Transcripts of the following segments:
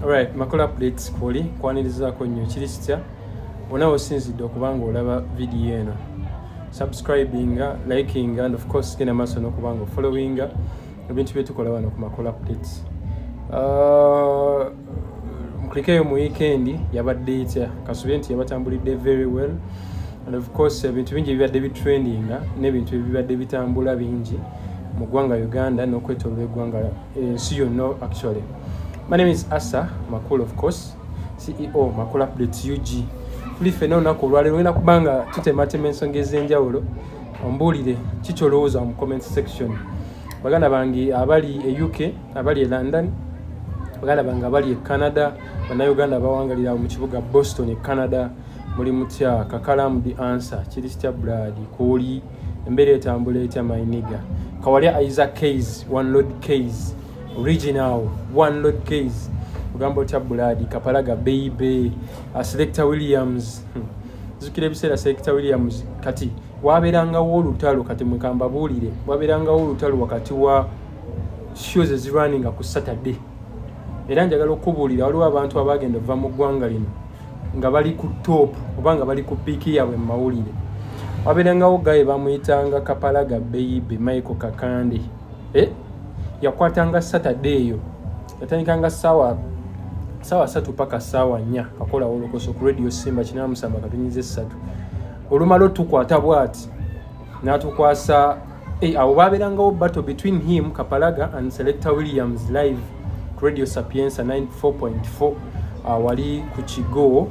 Alright, makola updates kuli kwanirizaako nnyo kirisitya onawo osinzidde okubanga olaba video eno subscribinga likinga and of course genda maaso n'okubanga followinga ebintu byetukola wano ku makola updates. Mukikeyo mu weekend yabadde etya kasubye nti yabatambulidde very well and of course ebintu bingi bibadde bitrendinga n'ebintu ebibadde bitambula bingi mu ggwanga Uganda n'okwetooloola eggwanga ensi yonna actually. My name is Asa Makul, of course, CEO Makul Updates UG. Tuli fena olunaku olwaleero ngenda kubanga tutematema ensonga ez'enjawulo ombuulire kikyolowooza mu comment section. Baganda bange abali e UK, abali e London, baganda bange abali e Canada, bannayuganda abawangalira mu kibuga Boston e Canada, muli mutya kakalamu the answer kirisitya blood kooli embeera etambula etya mayiniga kawalya Isaac KAYZ one load KAYZ original one load KAYZ ugambo otya blood KAPALAGA BAIBE Selector Williams zikira ebiseera Selector Williams kati wabeerangawo olutalo kati mwekamba buulire wabeerangawo olutalo wakati wa shows ezirunninga ku Saturday era njagala okubuulira waliwo abantu abagenda ova mu ggwanga lino nga bali ku top oba nga bali ku piiki yaabwe mu mawulire. Wabeerangawo gaye bamuyitanga KAPALAGA BAIBE Michael Kakande yakwatanga Saturday eyo yatandikanga sawa 3 paka sawa 4 akola olokoso ku radio Simba kinamusamba katunyize 3 olumalo tukwata bwati natukwasa awo babeerangawo battle between him KAPALAGA and Selector Williams live ku radio Sapienza 94.4 wali ku Kigo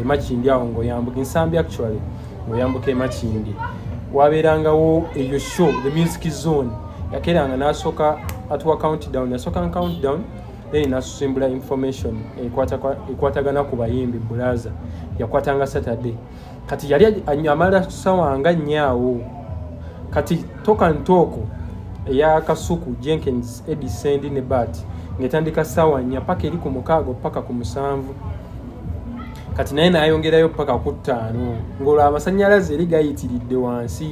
Makindi awo ngoyambuka nsambi actually ngoyambuka Makindi wabeerangawo eyo show the music zone yakeranga nasoka atwa countdown yasoka countdown then nasusimbula information ekwatagana ku bayimbi bulaza yakwatanga Saturday kati yali anyamala sawa nga nyaawo kati toka ntoko ya Kasuku Jenkins Edison ne bat ngetandika sawa nya paka eri ku mukago paka ku musanvu kati naye nayongerayo paka ku 5 ngola amasanyalaze eri gayitiridde wansi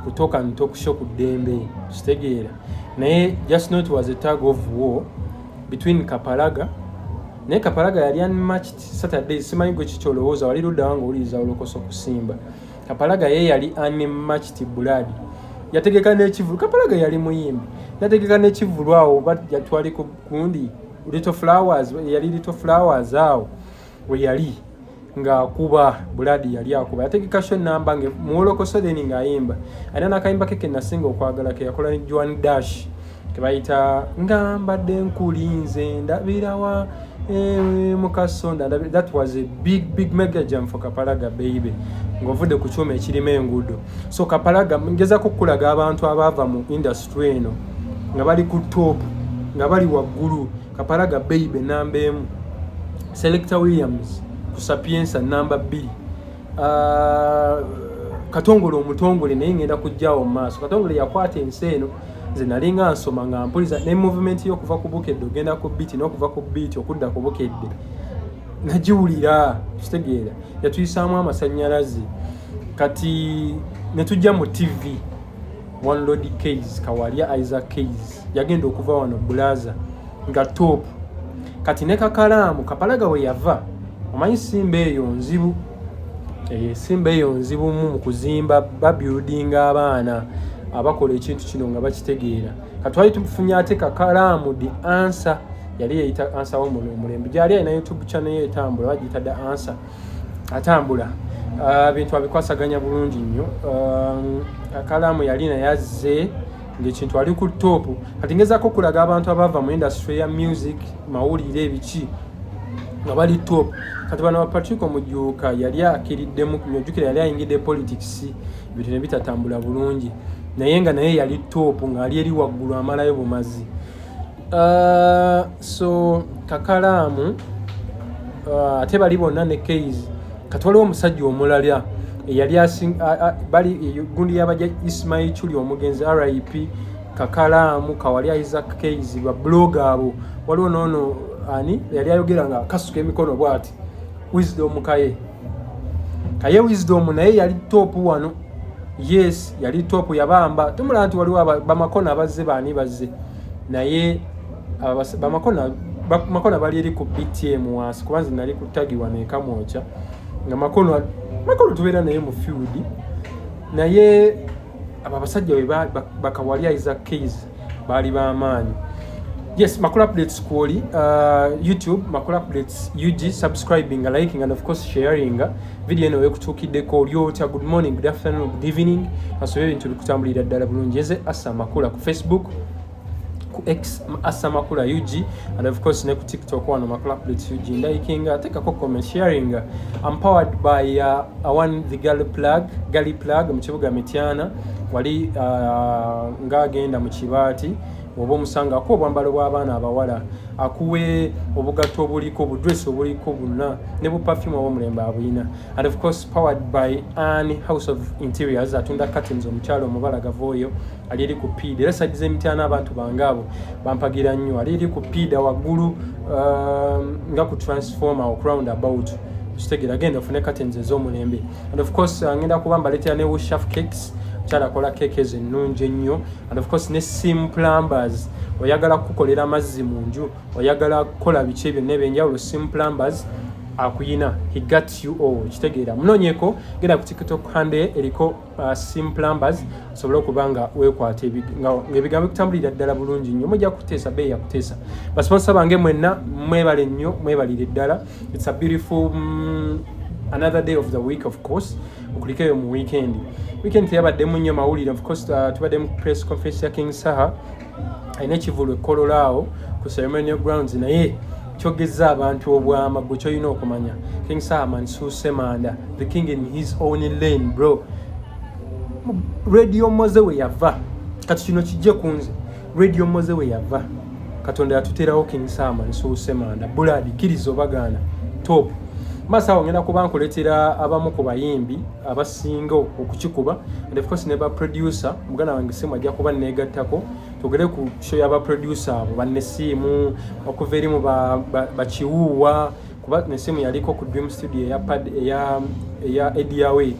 kutoka ntoko shoku dembe kitegeera naye just not was a tug of war between KAPALAGA ne KAPALAGA yali unmatched Saturday simanyi gwe kikyolowooza wali ludda wange uliza olokoso kusimba KAPALAGA ye yali unmatched blood yategeka n'ekivulu KAPALAGA yali muyimbi yategeka n'ekivulu awo yatwali ku kundi Little Flowers yali Little Flowers awo we yali nga kuba buladi yali akuba yategeka show namba nge muolokoso then ngayimba ana nakayimba keke nasinga okwagala ke yakola ni Joan Dash kebayita ngambadde nkulinze ndabirawa mukasonda that was a big mega jam for KAPALAGA BAIBE ngovude ku kyuma ekirima engudo so KAPALAGA ngeza kukulaga abantu abava mu industry eno nga bali ku top nga bali waggulu KAPALAGA BAIBE namba 1 Selector Williams ku Sapienza namba 2 Katongole omutongole naye ngenda kujjawo maaso Katongole yakwata enseeno zinalinga nsoma nga mpuliza ne movement yo kuva ku bukedde ogenda ku beat n'okuva ku beat okudda ku bukedde najiwulira kitegeera yatuyisaamu amasanyalaze kati ne tujja mu TV one load KAYZ kawalya Isaac KAYZ yagenda okuva wano bulaza nga top kati ne kakalamu KAPALAGA we yava omanyi simba eyo nzibu simba eyo nzibu mu kuzimba babuildinga abaana abakola ekintu kino nga bakitegeera katwali tufunye ate kakalamu the answer yali yeyita answer w'omulembe gyali alina YouTube channel ye etambula bagiyita the answer atambula bintu abikwasaganya bulungi nnyo kakalamu yali naye azze ng'ekintu ali ku top kati ngezaako kulaga abantu abava mu industry ya music mawulire ebiki nga bali top kati bano Patrick Omujuka yali akiriddemu nyojukira yali ayingidde politics bintu ne bitatambula bulungi naye nga naye yali top nga ali eri waggulu amalayo bumazi so kakalamu ate bali bonna ne KAYZ kati waliwo omusajja omulala yali bali gundi yabajja Ismail Chuli omugenzi RIP kakalamu kawali Isaac KAYZ ba blogger abo waliwo nono ani yali ayogera nga kasuka emikono bwati Wisdom kaye Wisdom naye yali top wano yes yali top yabamba tumula nti waliwo bamakona abazze bani bazze naye bamakona makono bali eri ku BTM wansi kubanza nali kutagiwa ne kamwocha nga makono tubeera naye mu field naye abasajja we bakawalya Isaac KAYZ bali bamaanyi. Yes, Makula Updates Kwoli, YouTube, Makula Updates UG, subscribing, liking, and of course sharing. Video eno ekutuukiddeko olyotya good morning, good afternoon, good evening. Kasobe ebintu bikutambulira ddala bulungi. Nze Assa Makula ku Facebook, ku X Assa Makula UG, and of course ne ku TikTok wano Makula Updates UG. Liking, tekako comment, sharing. I'm powered by the Gali Plug mu kibuga Mityana. Wali ng'agenda mu kibaati oba omusanga ko obwambalo bw'abaana abawala akuwe obugatto obuliko obudress obuliko bonna ne bu perfume obw'omulembe abuyina. And of course powered by Anne House of Interiors atunda curtains omukyalo omubalagavu oyo ali eri ku PIDA era side z'Emityana abantu bangaabo bampagira nnyo ali eri ku PIDA waggulu nga ku transformer o roundabout kitegera agenda ofune curtains ez'omulembe. And of course ngenda kubamba leetera ne Wushaf Cakes chala kola keke ennungi ennyo. And of course ne Sim Plumbers oyagala kukolera amazzi mu nju oyagala kukola biki ebyo n'ebyenjawulo Sim Plumbers akuyina, he got you all. Kitegeera munonyeko genda ku TikTok handle eriko Sim Plumbers osobola okubanga weekwata ebigambo kutambulira ddala bulungi nnyo mujja kuteesa beeyi ya kuteesa. Basponsa bange mwenna mwebale nnyo mwebalire ddala. It's a beautiful another day of the week of course okulikeyo mu weekend yabaddemu nnyo mawulire of course tubadde mu press conference ya King Saha ayina ekivulu ekkololaawo ku ceremonial grounds naye kyogeza abantu obwama gwe kyolina okumanya King Saha mansuuse manda the king in his own lane bro. Radio Moze we yava kati kino kijje kunze Radio Moze we yava Katonda yatuterawo King Saha mansuuse manda buladi kirizo bagana top Masa ngenda kuba nkuletera abamu ku bayimbi abasinga okukikuba and of course ne ba producer mugana wange simu ajja kuba negattako tugere ku show ya ba producer abo banne simu okuva eri mu bakiwuwa kuba ne simu yaliko ku Dream Studio ya Ediawe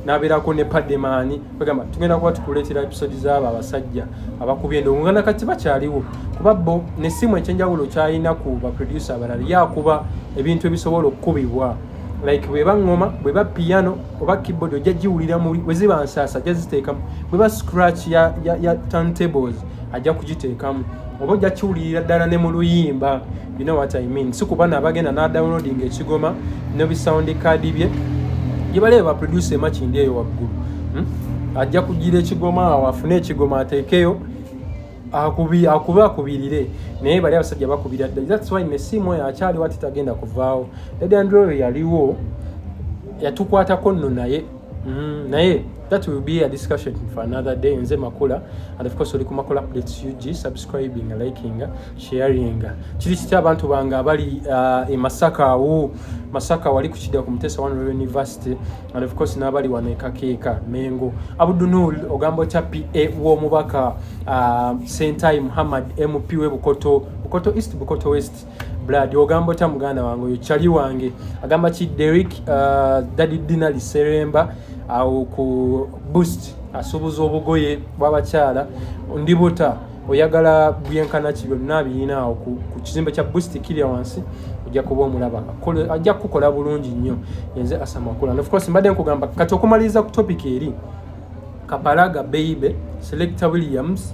nabeerako ne Pademani bagamba tugenda kuba tukuletera episode z'abo abasajja abakubye ndongana kati bakyaliwo kuba bo ne simu ekyenjawulo kyalina ku ba producer abalala yakuba ebintu ebisobola okukubibwa like bweba ngoma bweba piano oba keyboard ojja giwulira mu weziba nsasa ajja ziteekamu bweba scratch ya turntables ajja kugiteekamu oba ojja kiwulira ddala ne mu luyimba you know what I mean. Si kuba n'abagenda na downloading ekigoma ne bi sound card bye gibale ba producer makindi eyo waggulu ajja kugira ekigoma awo afune ekigoma ateekeyo akubirire naye bali abasajja bakubira ddala. That's why Mesimu oyo akyali wati tagenda kuvaawo. Lady Andrew yaliwo yatukwatako nno naye that will be a discussion for another day. Nze Makula and of course oli ku Makula Updates UG, subscribing, liking, sharing. Kiri kitya abantu bange abali e Masaka wali ku Kidda ku Mutesa One University and of course n'abali wano e Kakeeka Mengo Abdunul ogambo cha PA w'omubaka Sentai Muhammad MP we Bukoto East Bukoto West Blood ogambo cha muganda wange oyo kyali wange agamba ki Derek Daddy Dinali Seremba au ku boost asubuza obugoye bw'abakyala ndibuta oyagala byenkana kibyo nabiyina ku kizimbe kya boost kiri wansi ojja kuba omulaba ajja kukola bulungi nnyo yenze Assa Makula. And of course mbadde nkugamba kati okumaliza ku topic eri Kapalaga BAIBE Selector Williams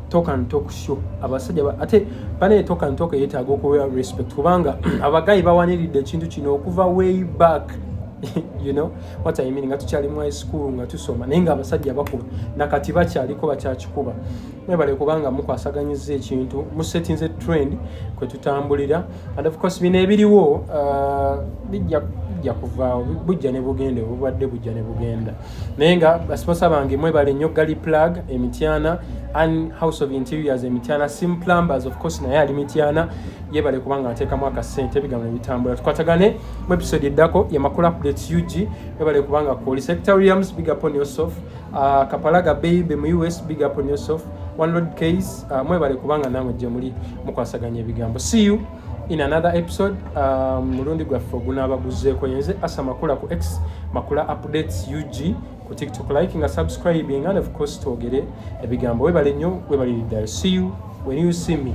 talk and talk show abasajja ate bane talk and talk yetaaga okuwa respect kubanga abagayi bawaniridde ekintu kino okuva way back you know what I mean nga tukyali mu high school nga tusoma naye nga abasajja bakuba nakati bakyaliko bakyakikuba mwebale kubanga mukwasaganyiza ekintu musetinze trend kwe tutambulira. And of course bino ebiriwo bijja kuvaawo bujja ne bugenda obubadde bujja ne bugenda naye nga basponsa bange mwebale nnyo Gali Plug Emityana and House of Interiors Emityana Sim Plumbers of course naye ali Mityana yebale kubanga ateekamu akasente ebigambo ebitambula. Tukwatagane mu episode eddako ya Makula Updates UG yebale kubanga koli Selector Williams big up on yourself. Kapalaga BAIBE mu US big up on yourself. One Lord KAYZ mwebale kubanga namwe gye muli mukwasaganya ebigambo. See you in another episode. Mulundi gwaffe ogunaabaguzeeko yenze Assa Makula ku X Makula Updates UG ku TikTok, liking and subscribing and of course twogere ebigambo. Webale nnyo webaliriddala. See you when you see me.